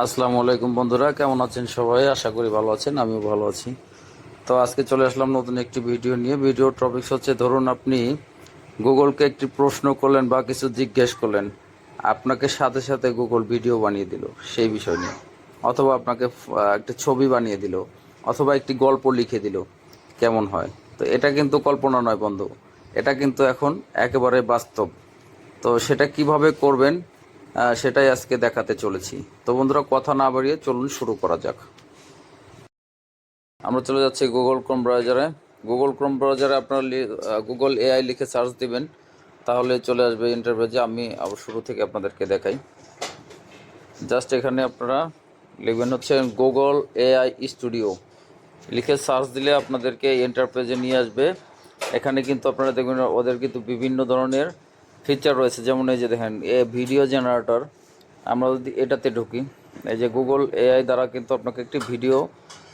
আসসালামু আলাইকুম বন্ধুরা, কেমন আছেন সবাই? আশা করি ভালো আছেন, আমিও ভালো আছি। তো আজকে চলে আসলাম নতুন একটি ভিডিও নিয়ে। ভিডিও টপিকস হচ্ছে, ধরুন আপনি গুগলকে একটি প্রশ্ন করলেন বা কিছু জিজ্ঞেস করলেন, আপনাকে সাথে সাথে গুগল ভিডিও বানিয়ে দিল সেই বিষয় নিয়ে, অথবা আপনাকে একটা ছবি বানিয়ে দিল, অথবা একটি গল্প লিখে দিল। কেমন হয়? তো এটা কিন্তু কল্পনা নয় বন্ধু, এটা কিন্তু এখন একেবারে বাস্তব। তো সেটা কিভাবে করবেন সেটাই আজকে দেখাতে চলেছি। তো বন্ধুরা, কথা না বাড়িয়ে চলুন শুরু করা যাক। আমরা চলে যাচ্ছি গুগল ক্রোম ব্রাউজারে। গুগল ক্রোম ব্রাউজারে আপনারা গুগল এআই লিখে সার্চ দিবেন, তাহলে চলে আসবে ইন্টারভিউতে। আমি আবার শুরু থেকে আপনাদেরকে দেখাই। জাস্ট এখানে আপনারা লিখবেন হচ্ছে গুগল এআই স্টুডিও, লিখে সার্চ দিলে আপনাদেরকে এন্টারপ্রাইজে নিয়ে আসবে। এখানে কিন্তু আপনারা দেখবেন ওদের কিন্তু বিভিন্ন ধরনের ফিচার রয়েছে, যেমন এই যে দেখেন ভিডিও জেনারেটর। আমরা যদি এটাতে ঢুকি, এই যে গুগল এআই দ্বারা কিন্তু আপনাকে একটি ভিডিও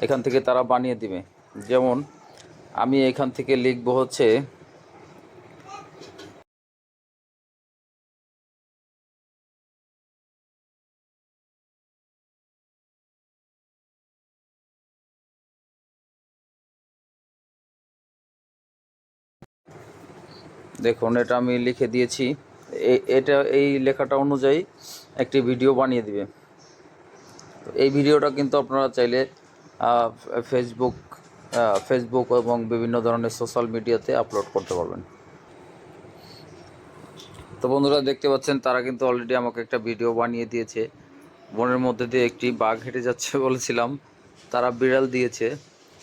এখান থেকে তারা বানিয়ে দিবে। যেমন আমি এখান থেকে লিখব হচ্ছে, দেখুন এটা আমি লিখে দিয়েছি। এটা এই লেখাটা অনুযায়ী একটি ভিডিও বানিয়ে দিবে। তো এই ভিডিওটা কিন্তু আপনারা চাইলে ফেসবুক ফেসবুক এবং বিভিন্ন ধরনের সোশ্যাল মিডিয়াতে আপলোড করতে পারবেন। তো বন্ধুরা, দেখতে পাচ্ছেন তারা কিন্তু অলরেডি আমাকে একটা ভিডিও বানিয়ে দিয়েছে। বনের মধ্যে দিয়ে একটি বাঘ হেঁটে যাচ্ছে বলেছিলাম, তারা বিড়াল দিয়েছে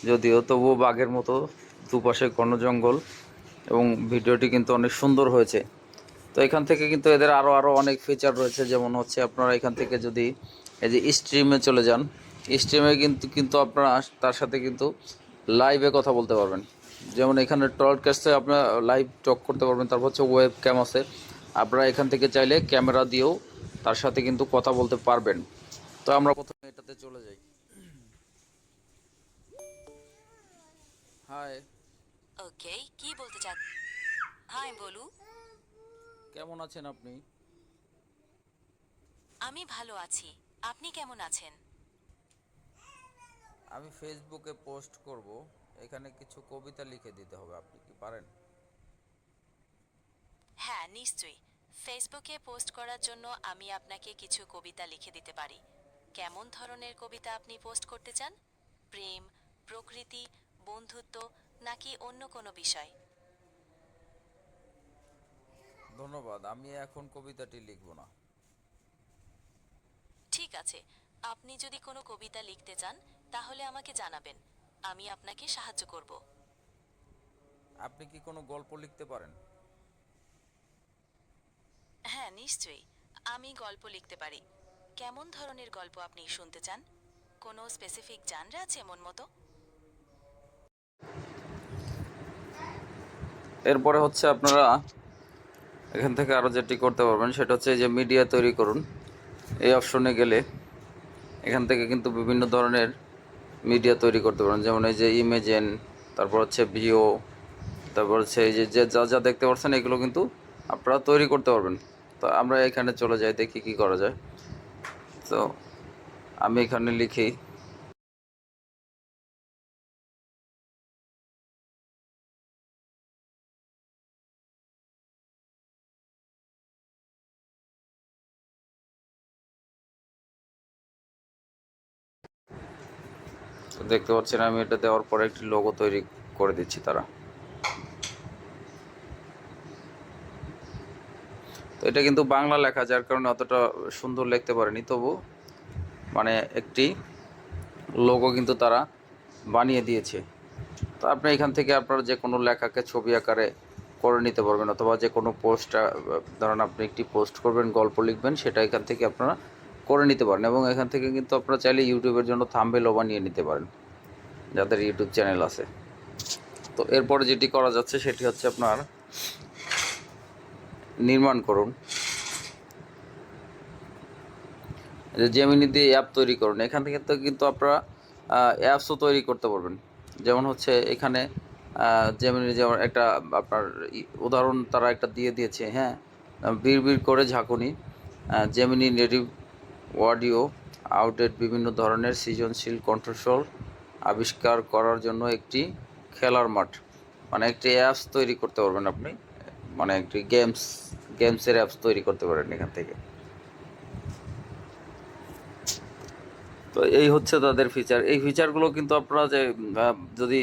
যদিও, তবুও বাঘের মতো দুপাশে ঘন জঙ্গল, এবং ভিডিওটি কিন্তু অনেক সুন্দর হয়েছে। তো এখান থেকে কিন্তু এদের আরও অনেক ফিচার রয়েছে, যেমন হচ্ছে আপনারা এখান থেকে যদি এই যে স্ট্রিমে চলে যান, স্ট্রিমে কিন্তু কিন্তু আপনারা তার সাথে কিন্তু লাইভে কথা বলতে পারবেন। যেমন এখানে ট্রডকাস্টে আপনারা লাইভ টক করতে পারবেন। তারপর হচ্ছে ওয়েব ক্যাম আছে, আপনারা এখান থেকে চাইলে ক্যামেরা দিয়েও তার সাথে কিন্তু কথা বলতে পারবেন। তো আমরা প্রথমে এটাতে চলে যাই। হাই, ওকে, কি বলতে চান? হাই বলু। কেমন আছেন আপনি? আমি ভালো আছি। আপনি কেমন আছেন? আমি ফেসবুকে পোস্ট করব, এখানে কিছু কবিতা লিখে দিতে হবে, আপনি কি পারেন? হ্যাঁ, নিশ্চয়ই। ফেসবুকে পোস্ট করার জন্য আমি আপনাকে কিছু কবিতা লিখে দিতে পারি। কেমন ধরনের কবিতা আপনি পোস্ট করতে চান? প্রেম, প্রকৃতি, বন্ধুত্ব, নাকি অন্য কোনো বিষয়? ধন্যবাদ, আমি এখন কবিতাটি লিখব না। ঠিক আছে। আপনি যদি কোনো কবিতা লিখতে চান, তাহলে আমাকে জানাবেন। আমি আপনাকে সাহায্য করব। আপনি কি কোনো গল্প লিখতে পারেন? হ্যাঁ, নিশ্চয়ই। আমি গল্প লিখতে পারি। কেমন ধরনের গল্প আপনি শুনতে চান? কোনো স্পেসিফিক জানরা আছে মন মতো? এরপরে হচ্ছে আপনারা এখান থেকে আরও যেটি করতে পারবেন সেটা হচ্ছে যে মিডিয়া তৈরি করুন। এই অপশনে গেলে এখান থেকে কিন্তু বিভিন্ন ধরনের মিডিয়া তৈরি করতে পারেন, যেমন এই যে ইমেজেন, তারপর হচ্ছে ভিও, তারপর হচ্ছে এই যে যে যা যা দেখতে পাচ্ছেন এগুলো কিন্তু আপনারা তৈরি করতে পারবেন। তো আমরা এখানে চলে যাই, দেখি কি করা যায়। তো আমি এখানে লিখি, তো দেখতে পাচ্ছেন আমি এটা দেওয়ার পরে একটি লোগো তৈরি করে দিচ্ছি তারা। তো এটা কিন্তু বাংলা লেখা, যার কারণে অতটা সুন্দর লিখতে পারেনি, তবু মানে একটি লোগো কিন্তু তারা বানিয়ে দিয়েছে। তো আপনি এখান থেকে আপনার যে কোনো লেখাকে ছবি আকারে করে নিতে পারবেন, অথবা যে কোনো পোস্ট, ধরুন আপনি একটি পোস্ট করবেন, গল্প লিখবেন, সেটা এখান থেকে আপনারা করে নিতে পারেন। এবং এখান থেকে কিন্তু আপনারা চাইলে ইউটিউবের জন্য থাম্বনেলও বানিয়ে নিতে পারেন, যাদের ইউটিউব চ্যানেল আছে। তো এরপরে যেটি করা যাচ্ছে সেটি হচ্ছে আপনার নির্মাণ করুন, যে জেমিনি দিয়ে অ্যাপ তৈরি করুন। এখান থেকে তো কিন্তু আপনারা অ্যাপসও তৈরি করতে পারবেন। যেমন হচ্ছে এখানে জেমিনি, যেমন একটা আপনার উদাহরণ তারা একটা দিয়ে দিয়েছে, হ্যাঁ, বিড় করে ঝাঁকুনি, জেমিনি নেটিভ অডিও আউটডেট বিভিন্ন ধরনের সৃজনশীল কন্ট্রোল আবিষ্কার করার জন্য একটি খেলার মাঠ, মানে একটি অ্যাপস তৈরি করতে পারবেন আপনি, মানে একটি গেমসের অ্যাপস তৈরি করতে পারেন এখান থেকে। তো এই হচ্ছে তাদের ফিচার। এই ফিচারগুলো কিন্তু আপনারা যে যদি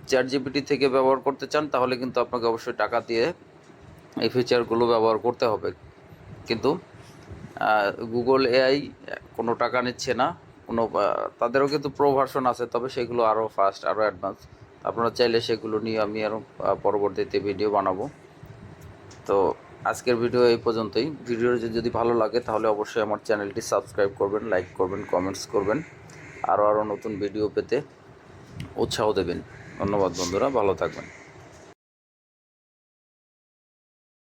চ্যাট জিপিটি থেকে ব্যবহার করতে চান তাহলে কিন্তু আপনাকে অবশ্যই টাকা দিয়ে এই ফিচারগুলো ব্যবহার করতে হবে। কিন্তু গুগল এআই কোনো টাকা নিচ্ছে না, কোনো তাদেরও কিন্তু প্রো ভার্সন আছে, তবে সেগুলো আরও ফাস্ট, আরও অ্যাডভান্স। আপনারা চাইলে সেগুলো নিয়ে আমি আরও পরবর্তীতে ভিডিও বানাবো। তো আজকের ভিডিও এই পর্যন্তই। ভিডিওটি যদি ভালো লাগে তাহলে অবশ্যই আমার চ্যানেলটি সাবস্ক্রাইব করবেন, লাইক করবেন, কমেন্টস করবেন, আরও নতুন ভিডিও পেতে উৎসাহ দেবেন। ধন্যবাদ বন্ধুরা, ভালো থাকবেন।